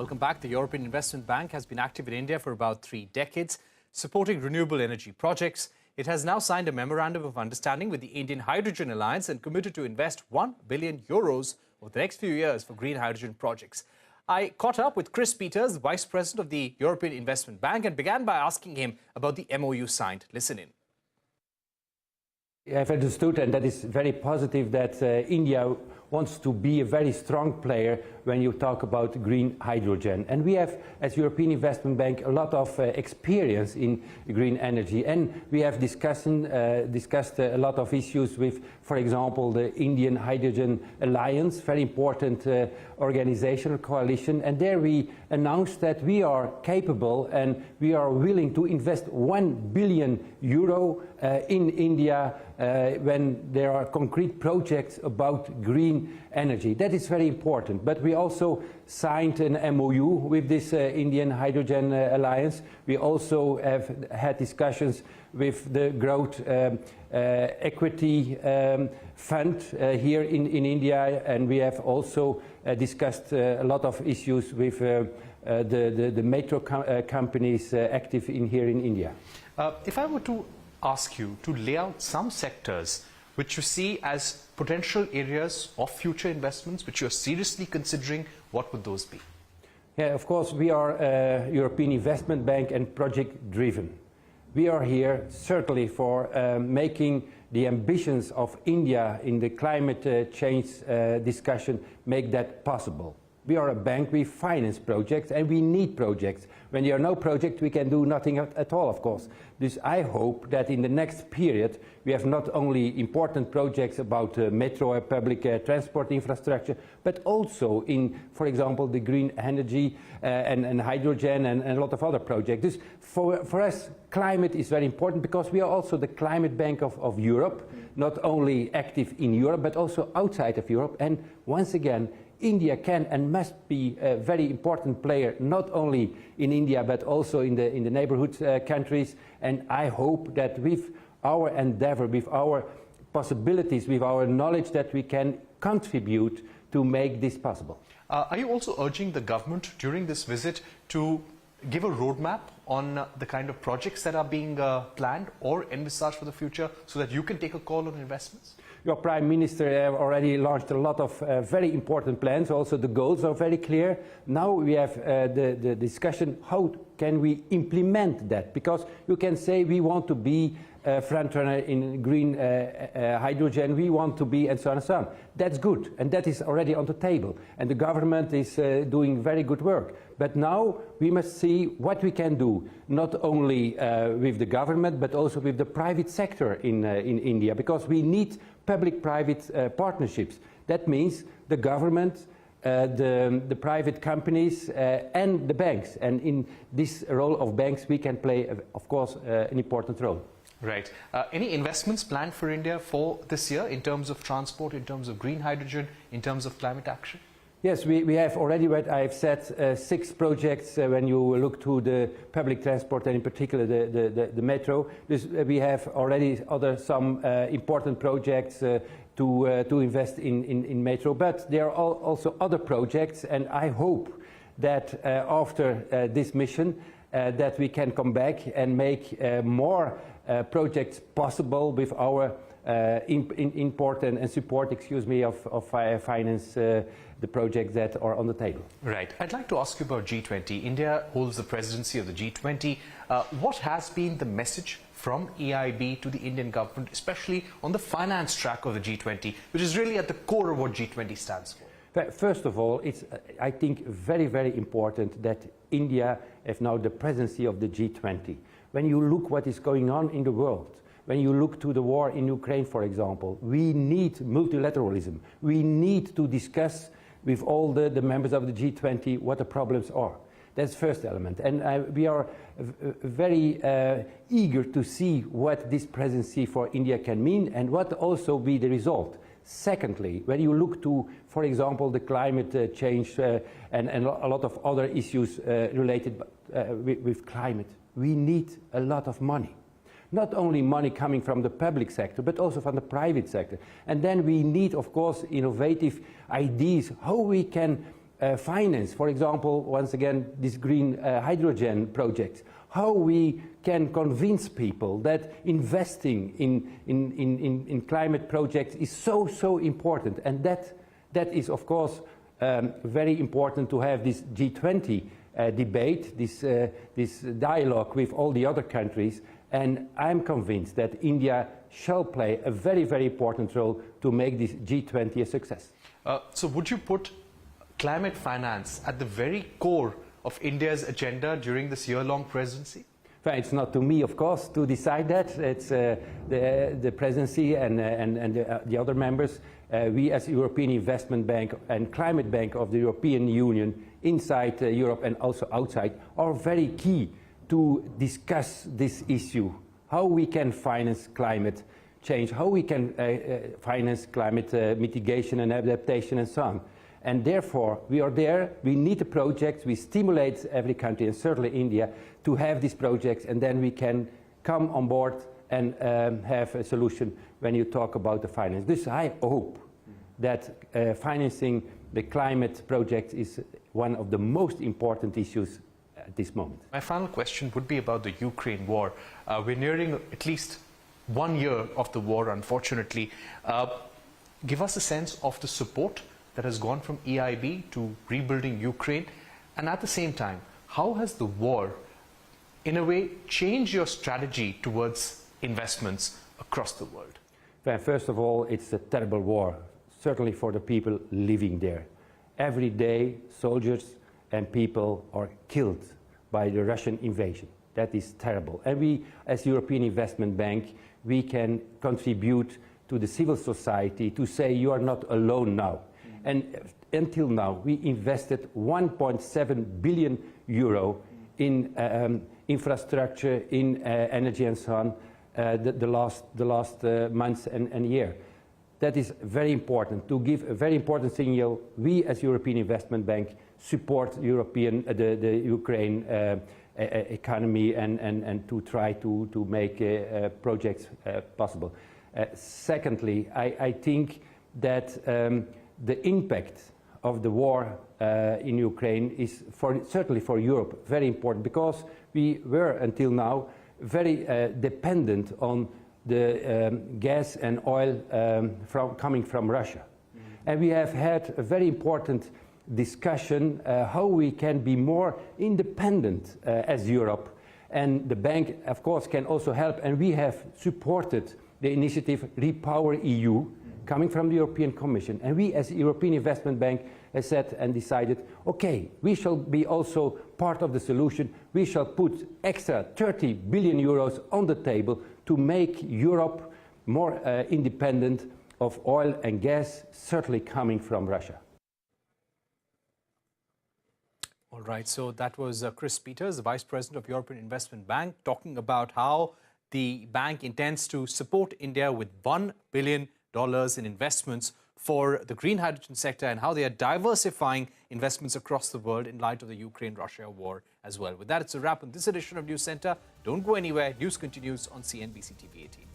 Welcome back. The European Investment Bank has been active in India for about 3 decades, supporting renewable energy projects. It has now signed a memorandum of understanding with the Indian Hydrogen Alliance and committed to invest €1 billion over the next few years for green hydrogen projects. I caught up with Kris Peeters, Vice President of the European Investment Bank, and began by asking him about the MOU signed. Listen in. I've understood, and that is very positive, that India wants to be a very strong player when you talk about green hydrogen. And we have, as European Investment Bank, a lot of experience in green energy. And we have discussed a lot of issues with, for example, the Indian Hydrogen Alliance, very important organizational coalition. And there we announced that we are capable and we are willing to invest €1 billion in India when there are concrete projects about green energy. That is very important. But we also signed an MOU with this Indian Hydrogen Alliance. We also have had discussions with the Growth Equity Fund here in India, and we have also discussed a lot of issues with the metro companies active here in India. If I were to ask you to lay out some sectors which you see as potential areas of future investments, which you're seriously considering, what would those be? Yeah, of course, we are a European Investment Bank and project-driven. We are here certainly for making the ambitions of India in the climate change discussion, make that possible. We are a bank, we finance projects, and we need projects. When there are no projects, we can do nothing at all, of course. This, I hope that in the next period, we have not only important projects about metro and public transport infrastructure, but also in, for example, the green energy and hydrogen and a lot of other projects. This, for us, climate is very important because we are also the climate bank of Europe, not only active in Europe, but also outside of Europe. And once again, India can and must be a very important player, not only in India, but also in the neighborhood countries. And I hope that with our endeavor, with our possibilities, with our knowledge, that we can contribute to make this possible. Are you also urging the government during this visit to give a roadmap on the kind of projects that are being planned or envisaged for the future so that you can take a call on investments? Your Prime Minister already launched a lot of very important plans. Also, the goals are very clear. Now we have the discussion, how can we implement that? Because you can say we want to be a frontrunner in green hydrogen, we want to be, and so on and so on. That's good, and that is already on the table. And the government is doing very good work. But now we must see what we can do, not only with the government, but also with the private sector in India, because we need public-private partnerships. That means the government, the private companies and the banks. And in this role of banks, we can play, of course, an important role. Right. Any investments planned for India for this year in terms of transport, in terms of green hydrogen, in terms of climate action? Yes, we have already, what I've said, 6 projects when you look to the public transport and in particular the metro. We have already some important projects to invest in metro, but there are also other projects, and I hope that after this mission that we can come back and make more projects possible with our import and support, of finance the projects that are on the table. Right. I'd like to ask you about G20. India holds the presidency of the G20. What has been the message from EIB to the Indian government, especially on the finance track of the G20, which is really at the core of what G20 stands for? First of all, it's, I think, very, very important that India has now the presidency of the G20. When you look what is going on in the world, when you look to the war in Ukraine, for example, we need multilateralism. We need to discuss with all the members of the G20 what the problems are. That's the first element. And we are very eager to see what this presidency for India can mean and what also be the result. Secondly, when you look to, for example, the climate change and a lot of other issues related with climate, we need a lot of money. Not only money coming from the public sector, but also from the private sector. And then we need, of course, innovative ideas, how we can finance, for example, once again, this green hydrogen project, how we can convince people that investing in climate projects is so important. And that is, of course, very important to have this G20 debate, this dialogue with all the other countries. And I'm convinced that India shall play a very important role to make this G20 a success. So would you put climate finance at the very core of India's agenda during this year-long presidency? Well, it's not to me, of course, to decide that. It's the presidency and the other members. We, as European Investment Bank and Climate Bank of the European Union, inside Europe and also outside, are very key to discuss this issue. How we can finance climate change, how we can finance climate mitigation and adaptation and so on. And therefore, we are there, we need the projects, we stimulate every country, and certainly India, to have these projects, and then we can come on board and have a solution when you talk about the finance. This, I hope that financing the climate project is one of the most important issues at this moment. My final question would be about the Ukraine war. We're nearing at least 1 year of the war, unfortunately. Give us a sense of the support that has gone from EIB to rebuilding Ukraine, and at the same time, how has the war, in a way, changed your strategy towards investments across the world? Well, first of all, it's a terrible war, certainly for the people living there. Every day, soldiers and people are killed by the Russian invasion. That is terrible. And we, as European Investment Bank, we can contribute to the civil society to say you are not alone now. And until now, we invested 1.7 billion euro in infrastructure, in energy and so on, the last months and year. That is very important, to give a very important signal. We, as European Investment Bank, support the Ukraine economy and to try to make projects possible. Secondly, I think that the impact of the war in Ukraine is certainly for Europe very important, because we were until now very dependent on the gas and oil coming from Russia. And we have had a very important discussion how we can be more independent as Europe. And the bank, of course, can also help, and we have supported the initiative Repower EU, coming from the European Commission. And we, as European Investment Bank, have said and decided, okay, we shall be also part of the solution. We shall put extra 30 billion euros on the table to make Europe more independent of oil and gas, certainly coming from Russia. All right, so that was Kris Peeters, the Vice President of European Investment Bank, talking about how the bank intends to support India with $1 billion in investments for the green hydrogen sector, and how they are diversifying investments across the world in light of the Ukraine-Russia war as well. With that, it's a wrap on this edition of News Center. Don't go anywhere. News continues on CNBC-TV18.